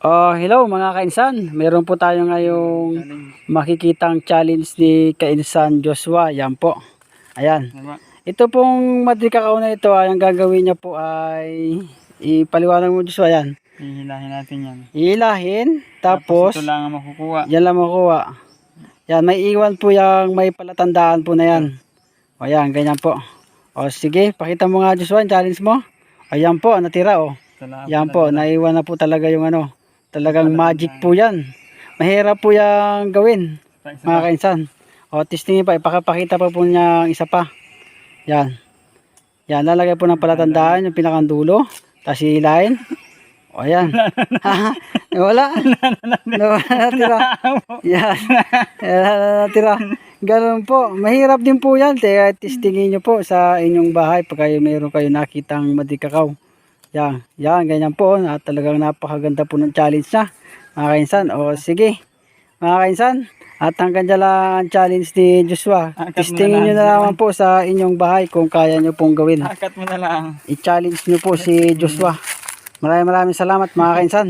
Hello mga kainsan. Meron po tayo ngayong makikitang challenge ni Kainsan Joshua. Yan po. Ayan. Ito pong Madrid Cacao na ito, ang gagawin niya po ay ipaliwanag mo, Joshua. Yan. Hihilahin natin yan. Hihilahin. Tapos ito lang ang makukuha. yan lang makukuha. Yan, may iwan po yung may palatandaan po na yan. Ayan, ganyan po. Sige, pakita mo nga, Joshua, yung challenge mo. Ayan po, natira Yan po, naiwan na po talaga yung talagang magic po yan. Mahirap po yung gawin, mga kainsan. Testingin pa, ipakapakita pa po niya isa pa. Yan. Yan, lalagay po ng palatandaan yung pinakandulo. Tapos hihilahin. Ayan. Wala. Natira. Yan. Natira. Ganun po. Mahirap din po yan. Kaya testingin nyo po sa inyong bahay pag mayroon kayo nakitang Madrid Cacao. Yan, ganyan po. Talagang napakaganda po ng challenge niya, mga kainsan. Sige, mga kainsan. At hanggang dyan lang ang challenge ni Joshua. Testingin nyo na naman po sa inyong bahay kung kaya nyo pong gawin. Hakat mo na lang. I-challenge nyo po si Joshua. Maraming salamat, mga kainsan.